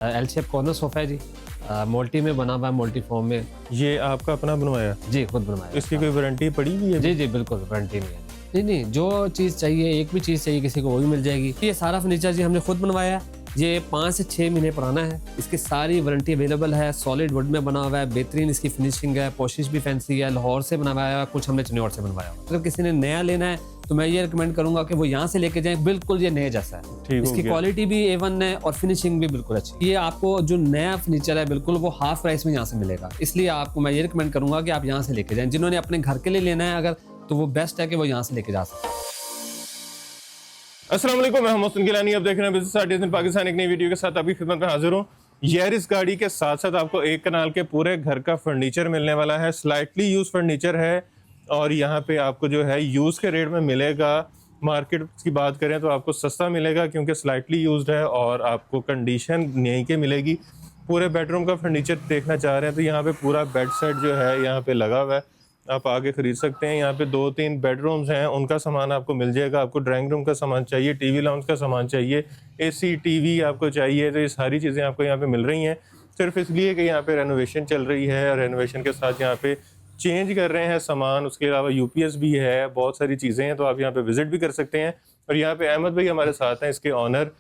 L shape corner sofa है जी। मोल्टी में बना हुआ है, मोल्टी फॉर्म में। ये आपका अपना बनवाया? जी, खुद बनवाया। इसकी कोई वारंटी पड़ी हुई है? जी जी बिल्कुल, वारंटी में है। नहीं नहीं, जो चीज़ चाहिए, एक भी चीज़ चाहिए किसी को वो भी मिल जाएगी। ये सारा फर्नीचर जी हमने खुद बनवाया है। ये 5 से 6 महीने पुराना है। इसकी सारी वारंटी अवेलेबल है। सॉलिड वुड में बना हुआ है, बेहतरीन इसकी फिनिशिंग है, पोशिश भी फैंसी है। लाहौर से बनवाया है, कुछ हमने चिन्नौर से बनवाया हुआ है। अगर किसी ने नया लेना है तो मैं ये रिकमेंड करूंगा कि वो यहाँ से लेके जाएं, बिल्कुल ये नए जैसा है। इसकी क्वालिटी भी A1 है और फिनिशिंग भी बिल्कुल अच्छी। ये आपको जो नया फर्नीचर है बिल्कुल वो हाफ प्राइस में यहाँ से मिलेगा। इसलिए आपको मैं ये रिकमेंड करूंगा कि आप यहाँ से लेके जाएं। जिन्होंने अपने घर के लिए लेना है अगर, तो वो बेस्ट है कि वो यहाँ से लेके जा सकते हैं। अस्सलाम वालेकुम, मैं मोहसिन गिलानी। आप देख रहे हैं बिजनेस आर्टिस्ट पाकिस्तान, एक नई वीडियो के साथ आपकी खिदमत में हाजिर हूँ। यारिस गाड़ी के साथ साथ आपको एक कनाल के पूरे घर का फर्नीचर मिलने वाला है। स्लाइटली यूज फर्नीचर है और यहाँ पे आपको जो है यूज के रेट में मिलेगा। मार्केट की बात करें तो आपको सस्ता मिलेगा क्योंकि स्लाइटली यूज्ड है और आपको कंडीशन यहीं के मिलेगी। पूरे बेडरूम का फर्नीचर देखना चाह रहे हैं तो यहाँ पे पूरा बेड सेट जो है यहाँ पे लगा हुआ है, आप आगे खरीद सकते हैं। यहाँ पे 2-3 बेडरूम्स हैं, उनका सामान आपको मिल जाएगा। आपको ड्राइंग रूम का सामान चाहिए, टीवी लाउंज का सामान चाहिए, एसी टीवी आपको चाहिए, तो ये सारी चीज़ें आपको यहाँ पे मिल रही हैं। सिर्फ इसलिए कि यहाँ पे रेनोवेशन चल रही है और रेनोवेशन के साथ यहाँ पे चेंज कर रहे हैं सामान। उसके अलावा यूपीएस भी है, बहुत सारी चीज़ें हैं, तो आप यहाँ पे विजिट भी कर सकते हैं। और यहाँ पे अहमद भाई हमारे साथ हैं, इसके ऑनर।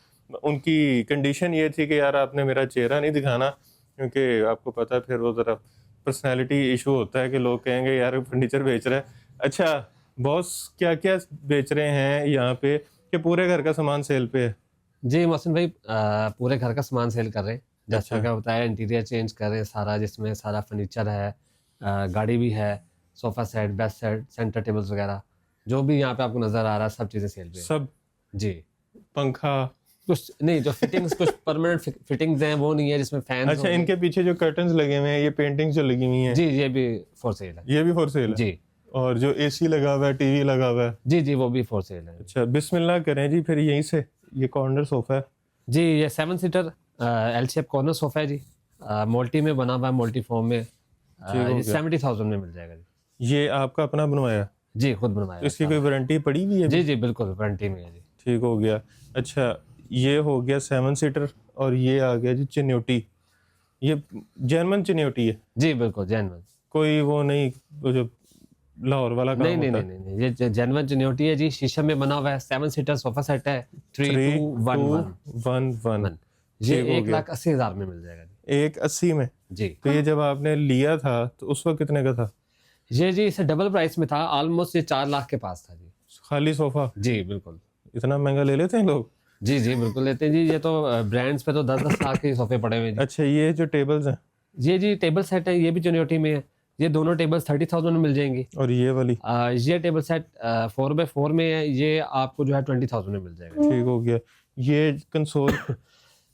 उनकी कंडीशन ये थी कि यार आपने मेरा चेहरा नहीं दिखाना, क्योंकि आपको पता है फिर वो ज़रा पर्सनैलिटी इशू होता है कि लोग कहेंगे यार फर्नीचर बेच रहा है। अच्छा बॉस, क्या क्या बेच रहे हैं यहाँ पे कि पूरे घर का सामान सेल पे है? जी मोहसिन भाई, पूरे घर का सामान सेल कर रहे हैं। जैसा क्या बताया, इंटीरियर चेंज कर रहे हैं सारा, जिसमें सारा फर्नीचर है, गाड़ी भी है, sofa set, bed set, centre tables वगैरह जो भी यहाँ पे आपको नजर आ रहा है, सब चीजें सेल पे है। सब? जी। पंखा कुछ नहीं, जो फिटिंग्स कुछ परमानेंट फिटिंग्स हैं वो नहीं है, जिसमें फैन। अच्छा, इनके पीछे जो कर्टन्स लगे हुए हैं, ये पेंटिंग्स जो लगी हुई हैं, जी ये भी फॉर सेल है। ये भी फॉर सेल है? जी। और जो एसी लगा हुआ है, टीवी लगा हुआ है? जी जी वो भी फॉर सेल है। अच्छा, बिस्मिल्लाह करें जी फिर यहीं से। ये कॉर्नर सोफा है जी, ये 7 seater L shape corner sofa है जी। मोल्टी में बना हुआ है, मोल्टी फॉर्म में। 70,000 में मिल जाएगा जी। ये आपका अपना बनवाया? जी, खुद बनवाया। इसकी कोई वारंटी पड़ी हुई है? जी जी बिल्कुल, वारंटी में है जी। ठीक हो गया। अच्छा, ये हो गया 7 सीटर और ये आ गया जी चिन्योटी। ये जर्मन चिन्योटी है? जी बिल्कुल, जेन्युइन। कोई वो नहीं, वो जो लाहौर वाला काम नहीं नहीं होता नहीं नहीं, ये जेन्युइन चिन्योटी है जी। शीशम में बना हुआ है, 7 सीटर सोफा सेट है। 3211। ये 1,80,000 में मिल जाएगा जी। 180 में? जी। तो ये जब आपने लिया था तो उस वक्त कितने का था? ये जी इसे डबल प्राइस में था, ऑलमोस्ट ये 4 लाख के पास था जी। खाली सोफा? जी बिल्कुल। इतना महंगा ले लेते हैं लोग? जी जी बिल्कुल लेते हैं जी। ये तो ब्रांड्स पे तो 10-10 लाख के सोफे पड़े हुए हैं जी। अच्छा, ये जो टेबल्स हैं? ये जी टेबल सेट है, ये भी चिन्योटी में है। ये दोनों टेबल्स 30,000 में मिल जाएंगी। और ये वाली? ये टेबल सेट 4x4 में है, ये आपको जो है 20,000 में मिल जाएगा। ठीक हो गया। ये कंसोल?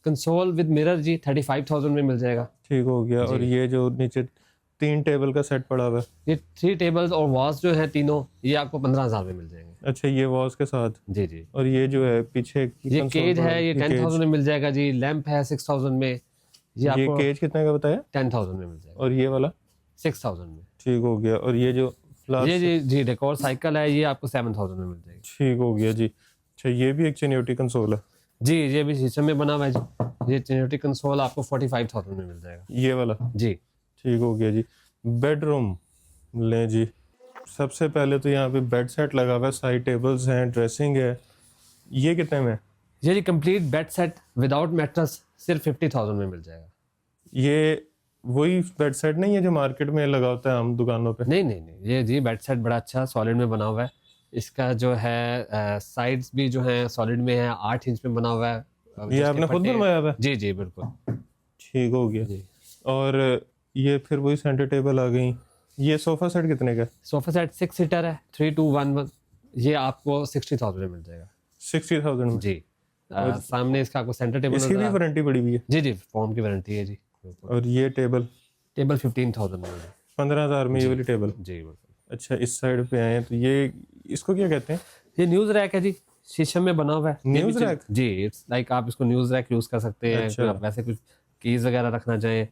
कंसोल विद मिरर जी 35,000 में मिल जाएगा। ठीक हो गया। और ये जो नीचे 3 टेबल का सेट पड़ा हुआ है? ये 3 टेबल्स और वॉल्स जो है तीनों, ये आपको 15,000 में मिल जाएंगे। अच्छा, ये वॉल्स के साथ? जी जी। और ये जो है पीछे ये केज है, ये 10,000 में मिल जाएगा जी। लैंप है 6,000 में। ये आपको केज कितने का बताया? 10,000 में मिल जाएगा। और ये वाला? 6,000 में। ठीक हो गया। और ये जो ये जी जी डेकोर साइकिल है, ये आपको 7,000 में मिल जाएगी। ठीक हो गया जी। अच्छा, ये भी एक चिन्योटी कंसोल है? जी, ये भी शीशम में बना हुआ है जी। ये चिन्योटी कंसोल आपको 45,000 में मिल जाएगा। ये वाला? जी। ठीक हो गया जी। बेडरूम लें जी। सबसे पहले तो यहाँ पे बेड सेट लगा हुआ है, साइड टेबल्स हैं, ड्रेसिंग है। ये कितने में? ये जी complete bed set without mattress सिर्फ 50,000 में मिल जाएगा। ये वही बेड सेट नहीं है जो मार्केट में लगा होता है हम दुकानों पे? नहीं नहीं नहीं, ये जी बेड सेट बड़ा अच्छा सॉलिड में बना हुआ है। इसका जो है साइड्स भी जो है सॉलिड में है, 8 इंच में बना हुआ है। ये आपने खुद बनवाया हुआ है? जी जी बिल्कुल। ठीक हो गया जी। और ये फिर वही सेंटर टेबल आ गई। ये सोफा सेट कितने का? सोफा सेट 6 सीटर है, 3211। ये आपको 60,000 में मिल जाएगा। 60,000 में? जी। सामने इसका आपको सेंटर टेबल, इसकी भी वारंटी पड़ी हुई है? जी जी, फॉर्म की वारंटी है जी। और ये टेबल? टेबल 15,000 में। 15,000 में ये वाली टेबल? जी बिल्कुल। अच्छा, इस साइड पे आए तो ये इसको क्या कहते हैं? ये न्यूज रैक है जी, शीशम में बना हुआ है। News rack? जी, इट्स लाइक आप इसको न्यूज रैक यूज कर सकते हैं। अच्छा। आप वैसे कुछ कीज वगैरह रखना चाहें।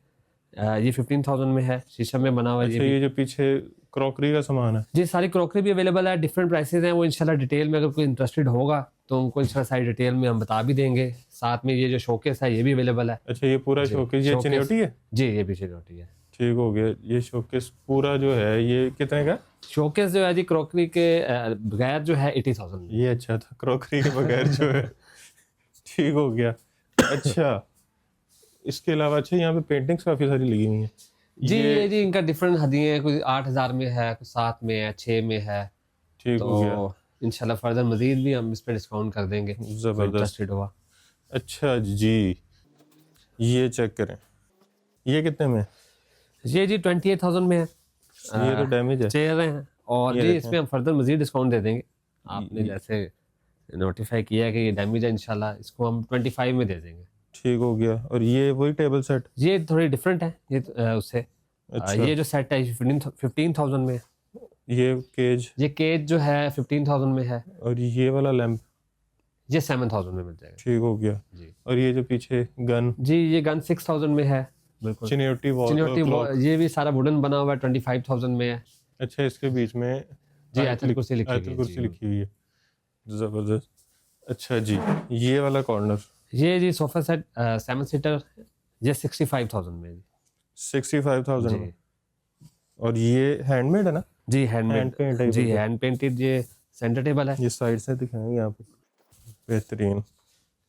ये 15,000 में है, शीशम में बना हुआ है। अच्छा, ये जो पीछे क्रॉकरी का सामान है? जी, सारी क्रॉकरी भी अवेलेबल है, डिफरेंट प्राइसेस हैं। वो इंशाल्लाह डिटेल में अगर कोई इंटरेस्टेड होगा तो उनको इसका सारी डिटेल में हम बता भी देंगे। साथ में ये जो शोकेस है ये भी अवेलेबल है। अच्छा, ये पूरा शोकेस, ये शोकेस- चिन्योटी है? जी ये भी चिन्योटी है। ठीक हो गया। ये शोकेस पूरा जो है ये कितने का? शोकेस जो है जी क्रॉकरी के बगैर जो है 80,000 में। ये अच्छा था, क्रॉकरी के बगैर जो है। ठीक हो गया। अच्छा, इसके अलावा अच्छा यहाँ पे पेंटिंग्स काफी सारी लगी हुई हैं। जी ये जी इनका डिफरेंट हदिये हैं, कोई 8,000 में है, कोई 7 में है, 6 में है। ठीक हो गया। तो इंशाल्लाह फर्दर मजीद भी हम इस पे डिस्काउंट कर देंगे। जबरदस्त। इंटरेस्टेड हुआ। अच्छा जी, ये चेक करें, ये कितने में? ये जी 28,000 में है। ये तो डैमेज है। चेयर हैं और ये जी देखें। इसमें हम फर्दर मजीद डिस्काउंट दे देंगे। आपने जैसे नोटिफाई किया है कि ये डैमेज है, इंशाल्लाह इसको हम 25 में दे देंगे। ठीक हो गया। और ये वही टेबल सेट? ये थोड़ी डिफरेंट है ये उससे। अच्छा। ये जो सेट है 15,000 में है। ये केज? ये केज जो है 15,000 में है। और ये वाला लैंप? ये 7,000 में मिल जाएगा। ठीक हो गया जी। और ये जो पीछे गन? जी ये गन 6,000 में है। बिल्कुल चिन्योटी चिन्योटी ये भी सारा वुडन बना हुआ है, 25,000 में है। अच्छा, इसके बीच में जी आयतुल कुर्सी लिखी हुई आयतुल है। कुर्सी जी। लिखी हुई है। जबरदस्त। अच्छा जी, ये वाला कॉर्नर? ये जी सोफा सेट 7 सीटर, ये 65,000 में है जी। 65,000 जी। में। और ये हैंडमेड है ना? जी हैंड हैंडमेड। पेंट है? जी हैंड पेंटेड ये सेंटर टेबल है। ये साइड से दिखाएंगे यहाँ पे। बेहतरीन।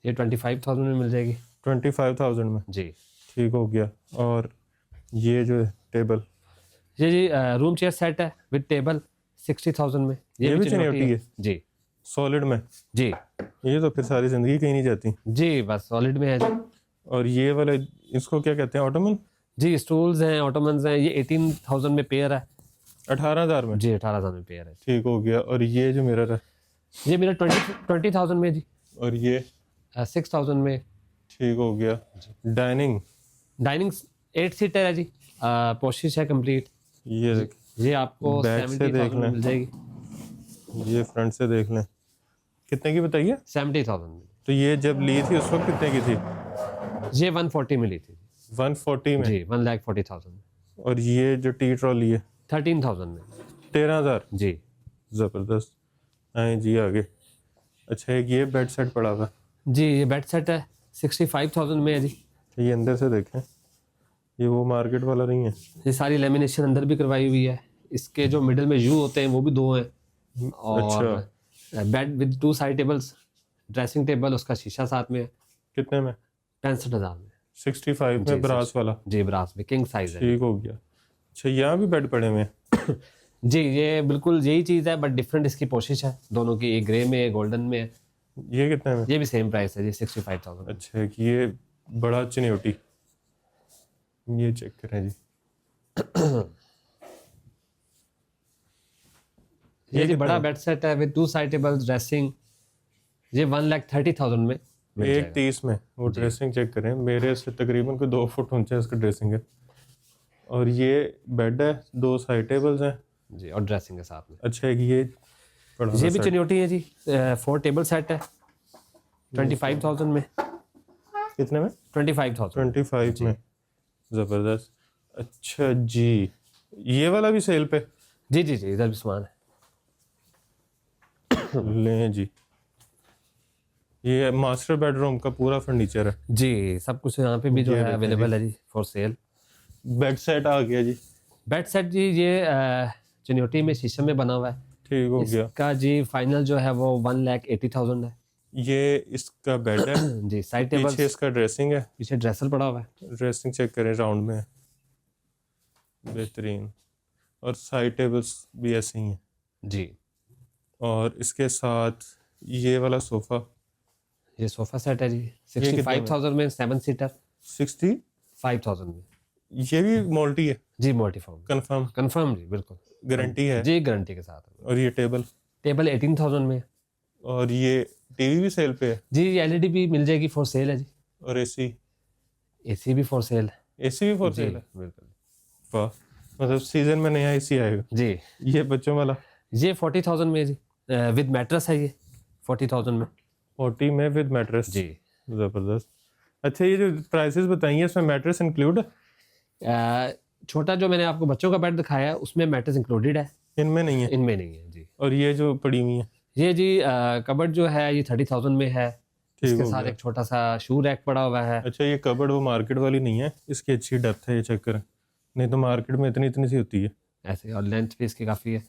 ये 25,000 में मिल जाएगी। 25,000 में। जी। ठीक हो गया। और ये जो है टेबल? ये जी रूम चेयर सेट है विद टेबल 60,000 में। ये भी चिन्योटी चिन्योटी है? जी। सॉलिड में? जी ये तो फिर सारी जिंदगी कहीं नहीं जाती। जी बस सॉलिड में है जी। और ये वाले इसको क्या कहते हैं, ऑटोमन? जी स्टूल्स हैं, ऑटोमन्स हैं। ये 18,000 में पेयर है। 18,000 में? जी 18,000 में पेयर है। ठीक हो गया। और ये जो मिरर है? ये मेरा 20,000 में जी। और ये? 6,000 में। ठीक हो गया। डाइनिंग? डाइनिंग 8 सीटर है जी। पोशिश है कंप्लीट। ये देख, ये आपको बैक से देख 70,000 में लें। मिल जाएगी। ये फ्रंट से देख लें। कितने की बताइए? 70,000 में। तो ये जब ली थी उस वक्त कितने की थी? ये 140 में ली थी 140 में? जी। 1,40,000 में। और ये जो टी ट्रॉली है? 13,000 में 13,000? जी। ज़बरदस्त। आए जी आगे। अच्छा, एक ये बेड सेट पड़ा हुआ है। जी ये बेड सेट है 65,000 में है जी। ये अंदर से देखें, ये वो मार्केट वाला नहीं है? ये सारी लेमिनेशन अंदर भी करवाई हुई है। इसके जो मिडिल में यू होते हैं वो भी 2 हैं। और bed with 2 side tables, dressing table उसका शीशा साथ में है। कितने में? 65,000 में 65 में? ब्रास वाला? जी ब्रास में किंग साइज है। ठीक हो गया। अच्छा, यहाँ भी बेड पड़े हुए हैं? जी ये बिल्कुल यही चीज़ है बट डिफरेंट इसकी पोशिश है दोनों की। एक ग्रे में एक गोल्डन में है। ये कितने में? ये भी सेम प्राइस है जी 65,000। अच्छा, एक ये बड़ा चिन्योटी, ये चेक करें जी। ये जी कितना बड़ा है? बेड सेट है विद 2 साइड टेबल्स, ड्रेसिंग। ये 1,30,000 में मिल एक जाएगा। 30 में? वो ड्रेसिंग चेक करें, मेरे से तकरीबन कोई 2 फुट ऊंचा इसका ड्रेसिंग है। और ये बेड है, 2 साइड टेबल्स हैं जी और ड्रेसिंग के साथ में। अच्छा, एक ये बड़ा ये भी set। चिन्योटी है जी। 4 टेबल सेट है 25,000 में। कितने में? 25,000 25 में। ज़बरदस्त। अच्छा जी, ये वाला भी सेल पे? जी जी जी इधर भी सामान है। लें जी, ये मास्टर बेडरूम का पूरा फर्नीचर है। जी सब कुछ यहाँ पे भी जो ये है देखें अवेलेबल है जी फॉर सेल। बेड सेट आ गया जी। बेड सेट जी ये चिन्योटी में शीशम में बना हुआ है। ठीक हो गया। इसका जी फाइनल जो है वो 1,80,000 है। ये इसका बेड है। जी साइड टेबल पीछे इसका ड्रेसिंग है। पीछे ड्रेसर पड़ा हुआ है। ड्रेसिंग चेक करें, राउंड में है, बेहतरीन। और साइड टेबल्स भी ऐसे ही हैं। जी और इसके साथ ये वाला सोफ़ा? ये सोफा सेट है जी कितने में? 65,000 में 7 सीटर। 65,000 में ये भी मोल्टी है? जी मोटिफॉर्म कंफर्म? कंफर्म जी बिल्कुल गारंटी है? जी गारंटी के साथ। और ये टेबल? टेबल 18,000 में है। और ये टीवी भी सेल पे है? जी एलईडी भी मिल जाएगी फॉर सेल है जी। और एसी? एसी भी फॉर सेल है। एसी भी फॉर जी सेल है? बिल्कुल वाह, मतलब सीजन में नया एसी आएगा। जी। ये बच्चों वाला? ये 40,000 में है जी विद मैट्रेस है ये 40,000 में। 40 में विद मैट्रेस? जी। ज़बरदस्त। अच्छा, ये जो प्राइसेस बताई हैं इसमें मैट्रेस इंक्लूड है? छोटा जो मैंने आपको बच्चों का बेड दिखाया है उसमें मैट्रेस इंक्लूडेड है, इनमें नहीं है? इनमें नहीं है जी। और ये जो पड़ी हुई है? ये जी कबर्ड जो है ये 30,000 में है। ठीक इसके हो साथ गया। एक छोटा सा शू रैक पड़ा हुआ है। अच्छा, ये कबर्ड वो मार्केट वाली नहीं है, इसकी अच्छी डेप्थ है, ये चेक करें, नहीं तो मार्केट में इतनी इतनी सी होती है। ऐसे, और लेंथ भी इसकी काफ़ी है।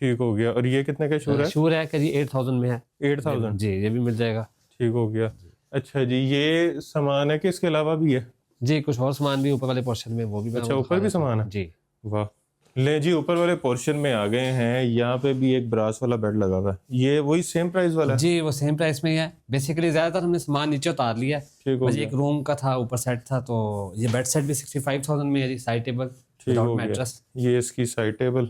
ठीक हो गया। और ये कितने का शूर है? शू रैक है जी 8,000 में है। 8,000। जी, ये भी मिल जाएगा। ठीक हो गया। अच्छा जी, ये सामान है कि इसके अलावा भी है? जी, कुछ और सामान भी ऊपर वाले पोर्शन में, वो भी मैं अच्छा, आपको ऊपर भी दिखा देता हूँ। सामान है? जी वाह। ले जी, ऊपर वाले पोर्शन में आ गए हैं। यहाँ पे भी एक ब्रास वाला बेड लगा हुआ है, ये वही सेम प्राइस वाला है? जी, वो सेम प्राइस में ही है। बेसिकली ज़्यादातर हमने सामान नीचे उतार लिया है। ठीक हो बस गया। एक रूम का था, ऊपर सेट था, तो ये बेड सेट भी 65,000 में है जी, साइड टेबल ठीक विदाउट हो गया। मैट्रेस। ये इसकी साइड टेबल,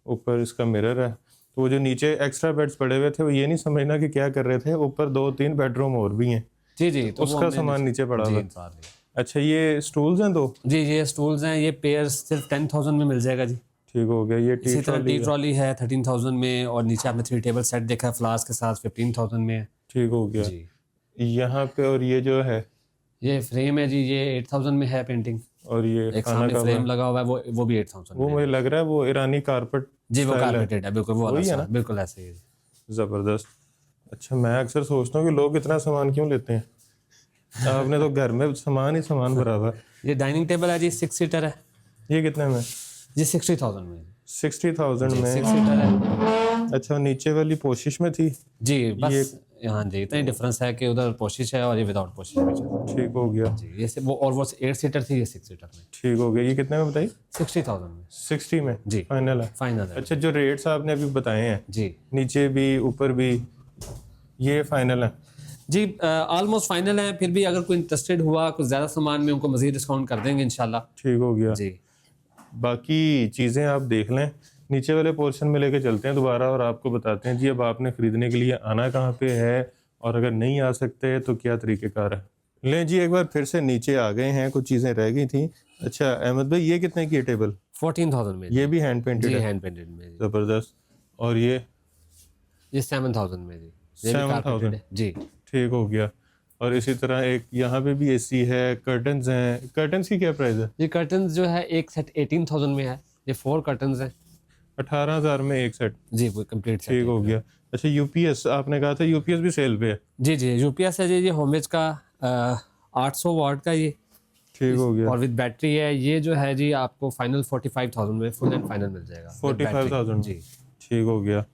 ऊपर इसका मिरर है। तो वो जो नीचे एक्स्ट्रा बेड्स पड़े हुए थे, वो ये नहीं समझना कि क्या कर रहे थे, ऊपर 2-3 बेडरूम और भी हैं, जी जी, तो वो उसका हमने सामान नीचे पड़ा जी हुआ है। उतार लिया। अच्छा, ये स्टूल्स हैं 2? जी, ये स्टूल्स हैं, ये पेयर सिर्फ 10,000 में मिल जाएगा जी। ठीक हो गया। ये टी इसी तरह ट्रॉली टी है। ट्रॉली है 13,000 में, और नीचे आपने 3 टेबल सेट देखा है फ्लास्क के साथ 15,000 में है। ठीक हो गया। जी, यहाँ पे और ये जो है, ये फ्रेम है जी, ये 8,000 में है पेंटिंग। और ये एक खाना सामने का फ्रेम लगा हुआ है, वो भी 8,000 वो में है। मुझे लग रहा है वो ईरानी कारपेट जी, वो स्टाइल है। कारपेटेड है, बिल्कुल वो वाला वही है सा, ना? बिल्कुल ऐसे ही है। जबरदस्त। अच्छा, मैं अक्सर सोचता हूँ कि लोग इतना सामान क्यों लेते हैं, आपने तो घर में सामान ही सामान भरा हुआ है। ये डाइनिंग टेबल है जी, 6 सीटर है ये कितने में? जी, 60,000 में। 60,000 6 में। सीटर है अच्छा, नीचे वाली पोशिश में थी। जी, बस यहाँ जी इतना ही डिफरेंस है कि उधर पोशिश है और ये विदाउट पोशिश में चल। ठीक हो गया। जी, ये से वो, और वो 8 सीटर थी, ये 6 सीटर में। ठीक हो गया। ये कितने में बताइए? 60,000 में 60 में जी, फाइनल है। फाइनल है। अच्छा, जो रेट्स आपने अभी बताए हैं, जी नीचे भी ऊपर भी, ये फाइनल है? जी, ऑलमोस्ट फाइनल है। फिर भी अगर कोई इंटरेस्टेड हुआ कुछ ज़्यादा सामान में, उनको मज़ीद डिस्काउंट कर देंगे इंशाल्लाह। ठीक हो गया। जी बाकी चीज़ें आप देख लें, नीचे वाले पोर्शन में लेके चलते हैं दोबारा और आपको बताते हैं जी अब आपने ख़रीदने के लिए आना कहाँ पे है, और अगर नहीं आ सकते तो क्या तरीक़ेकार है। लें जी, एक बार फिर से नीचे आ गए हैं, कुछ चीज़ें रह गई थी। अच्छा अहमद भाई, ये कितने की है टेबल? 14,000 में। ये भी हैंड पेंटेड जी, है? हैंड पेंटेड में जी। ज़बरदस्त। और ये 7,000 में जी, ये भी 7,000 कारपेटेड है जी। ठीक हो गया। और इसी तरह एक यहाँ पे भी एसी है, कर्टन्स हैं। कर्टन्स की क्या प्राइस है? ये कर्टन्स जो है एक सेट 18,000 में है। ये 4 कर्टन्स हैं 18,000 में एक सेट? जी, वो कंप्लीट सेट। ठीक हो गया। अच्छा, यूपीएस आपने कहा था, यूपीएस भी सेल पे है? जी जी, यूपीएस है जी, ये होमवेज का 800 वाट का ये, ठीक हो गया। और विद बैटरी है। ये जो है जी आपको फाइनल 45,000 में फुल एंड फाइनल मिल जाएगा। with 45,000 battery। में? जी ठीक हो गया।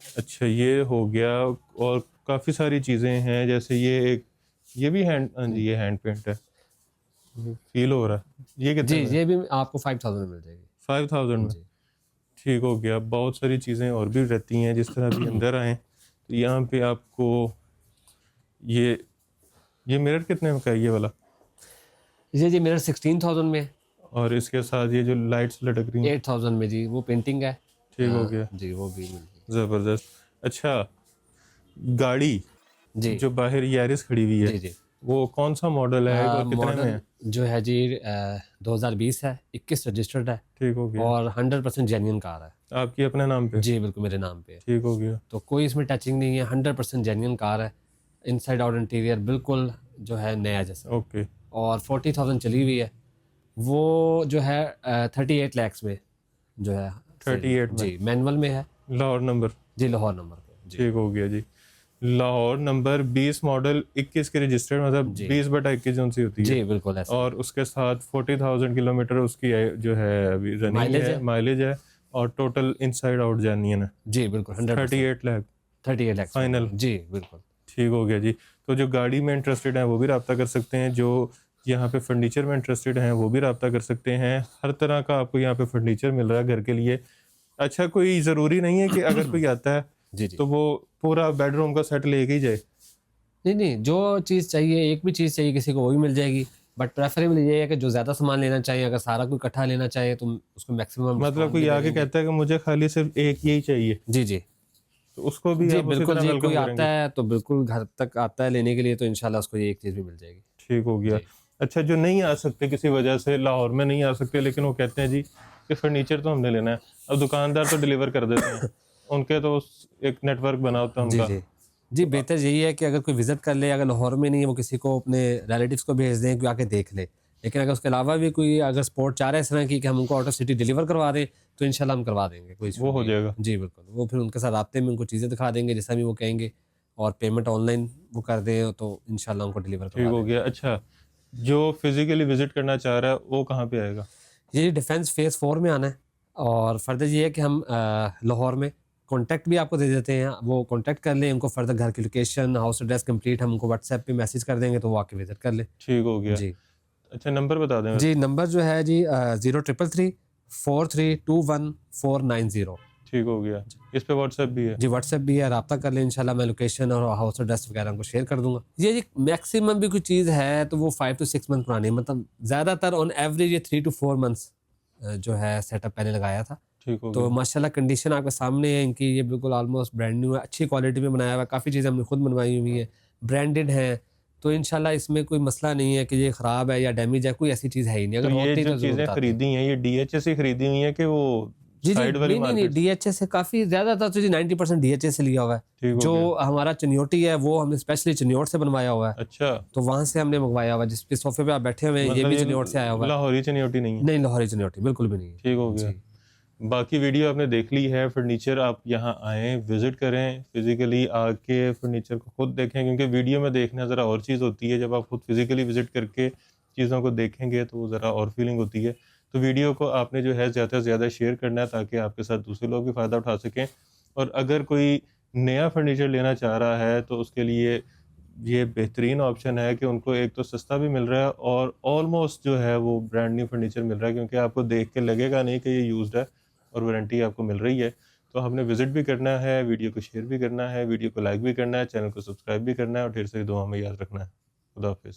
अच्छा, ये हो गया। और काफ़ी सारी चीज़ें हैं, जैसे ये एक, ये भी हैंड, हाँ जी ये हैंड पेंट है, फील हो रहा है। ये कितने जी, में? ये भी आपको 5,000 में मिल जाएगी। 5,000 में? जी ठीक हो गया। बहुत सारी चीज़ें और भी रहती हैं, जिस तरह भी अंदर आएँ तो यहाँ पे आपको ये मिरर कितने में का है, ये वाला? ये जी मेरा 16,000 में है। और इसके साथ ये जो लाइट्स लटक रही हैं? 8,000 में जी, वो पेंटिंग है। ठीक हो गया। जी, वो भी मिल जाएगी। ज़बरदस्त। अच्छा, गाड़ी जी जो बाहर यारिस खड़ी हुई है, जी जी, वो कौन सा मॉडल है और कितने में मॉडल है? जो है जी 2020 है, 21 रजिस्टर्ड है, ठीक हो गया। और 100% जेन्युइन कार है। आपकी अपने नाम पे? जी बिल्कुल, मेरे नाम पे है। ठीक हो गया। तो कोई इसमें टचिंग नहीं है, 100% जेन्युइन कार है। इनसाइड आउट इंटीरियर बिल्कुल जो है नया जैसा, ओके। और 40,000 चली हुई है। वो जो है 38 lakhs में जो है 38 में? जी, मैनुअल में है लाहौर नंबर? जी, लाहौर नंबर पे जी। ठीक हो गया जी। लाहौर नंबर 20 मॉडल 21 के रजिस्टर्ड, मतलब जी। 20/21 जो सी होती है। जी बिल्कुल ऐसा। और उसके साथ 40,000 किलोमीटर उसकी जो है अभी रनिंग Mileage है, है। माइलेज है, और टोटल इनसाइड आउट जानिए ना जी बिल्कुल 100%। 38 लाख 38 lakhs फाइनल? जी बिल्कुल। ठीक हो गया जी। तो जो गाड़ी में इंटरेस्टेड हैं वो भी रब्ता कर सकते हैं, जो यहाँ पे फर्नीचर में इंटरेस्टेड हैं वो भी रब्ता कर सकते हैं। हर तरह का आपको यहाँ पे फर्नीचर मिल रहा है घर के लिए। अच्छा, कोई ज़रूरी नहीं है कि अगर कोई आता है जी जी, तो वो पूरा बेडरूम का सेट लेके ही जाए? नहीं नहीं, जो चीज़ चाहिए, एक भी चीज़ चाहिए किसी को वो भी मिल जाएगी। बट प्रेफरेबल ये है कि जो ज़्यादा सामान लेना चाहिए, अगर सारा कोई इकट्ठा लेना चाहिए तो उसको मैक्सिमम मतलब कोई आके कहता है कि मुझे खाली सिर्फ एक यही चाहिए, जी जी तो उसको भी जी आप उसी बिल्कुल तरह जी, वेलकम कोई करेंगे? आता है तो बिल्कुल घर तक आता है लेने के लिए, तो इंशाल्लाह उसको ये एक चीज़ भी मिल जाएगी। ठीक हो गया। जी। अच्छा, जो नहीं आ सकते किसी वजह से, लाहौर में नहीं आ सकते, लेकिन वो कहते हैं जी कि फर्नीचर तो हमने लेना है, अब दुकानदार तो डिलीवर कर देते हैं, उनके तो एक नेटवर्क बना होता है जी उनका। जी जी, बेहतर यही है कि अगर कोई विजिट कर ले, अगर लाहौर में नहीं है वो किसी को अपने रिलेटिव्स को भेज दें कि आके देख ले। लेकिन अगर उसके अलावा भी कोई अगर सपोर्ट चाह रहे हैं इस तरह की कि हम उनको आउट ऑफ सिटी डिलीवर करवा दें तो इंशाल्लाह हम करवा देंगे, कोई वो हो जाएगा। जी बिल्कुल। वो फिर उनके साथ राब्ते में उनको चीज़ें दिखा देंगे जैसा भी वो कहेंगे, और पेमेंट ऑनलाइन वो कर दें तो इंशाल्लाह उनको डिलीवर ठीक करवा हो देंगे। गया। अच्छा, जो फिजिकली विजिट करना चाह रहा है वो कहाँ पे आएगा? ये डिफेंस फेज़ 4 में आना है, और फर्दर ये है कि हम लाहौर में कॉन्टैक्ट भी आपको दे देते हैं, वो कॉन्टैक्ट कर लें, उनको फर्दर घर की लोकेशन, हाउस एड्रेस कंप्लीट हम उनको व्हाट्सएप पे मैसेज कर देंगे तो वो आके विजिट कर ले। ठीक हो गया। जी अच्छा, नंबर बता दें। जी, नंबर जो है जी 0333432490। ठीक हो गया। इस पे व्हाट्सएप भी है? जी व्हाट्सएप भी है, रब्ता कर लें, इंशाल्लाह मैं लोकेशन और हाउस एड्रेस वगैरह उनको शेयर कर दूंगा। ये जी मैक्सिमम भी कोई चीज़ है तो वो 5 to 6 मंथ पुरानी है, मतलब ज़्यादातर ऑन एवरेज ये 3 to 4 मंथ्स जो है सेटअप पहले लगाया था। ठीक हो तो गया। माशाल्लाह कंडीशन आपके सामने है इनकी, ये बिल्कुल ऑलमोस्ट ब्रांड न्यू है, अच्छी क्वालिटी में बनाया हुआ है, काफ़ी चीज़ें हमने खुद बनवाई हुई हैं, ब्रांडेड हैं, तो इंशाल्लाह इसमें कोई मसला नहीं है कि ये ख़राब है या डैमेज है, कोई ऐसी चीज़ है ही नहीं। तो अगर ये होती जो तो ज़रूर चीज़ें बताते। खरीदी हैं ये डीएचएस से खरीदी हुई हैं कि वो जी जी, साइड वाली नहीं नहीं नहीं, मार्केट? डीएचएस से काफ़ी ज़्यादातर तो जी 90% डीएचएस से लिया हुआ है। ठीक हो जो गया। हमारा चनियोटी है वो हमने स्पेशली चनियोट से बनवाया हुआ है, अच्छा, तो वहाँ से हमने मंगवाया हुआ है। जिस पे सोफे पे आप बैठे हुए हैं ये मतलब भी ये चनियोट से आया हुआ है। लाहौरी चनियोटी नहीं है? नहीं, लाहौरी चनियोटी बिल्कुल भी नहीं है। ठीक हो गया। जी बाकी वीडियो आपने देख ली है। फर्नीचर आप यहाँ आएँ, विज़िट करें, फिज़िकली आके फर्नीचर को खुद देखें, क्योंकि वीडियो में देखना ज़रा और चीज़ होती है, जब आप खुद फिज़िकली विज़िट करके चीज़ों को देखेंगे तो वो ज़रा और फीलिंग होती है। तो वीडियो को आपने जो है ज़्यादा से ज़्यादा शेयर करना है ताकि आपके साथ दूसरे लोग भी फ़ायदा उठा सकें। और अगर कोई नया फर्नीचर लेना चाह रहा है तो उसके लिए ये बेहतरीन ऑप्शन है कि उनको एक तो सस्ता भी मिल रहा है और ऑलमोस्ट जो है वो ब्रांड न्यू फर्नीचर मिल रहा है, क्योंकि आपको देख के लगेगा नहीं कि ये यूज्ड है और वारंटी आपको मिल रही है। तो हमने विजिट भी करना है, वीडियो को शेयर भी करना है, वीडियो को लाइक भी करना है, चैनल को सब्सक्राइब भी करना है और ढेर सारी दुआ में याद रखना है। खुदा हाफिज़।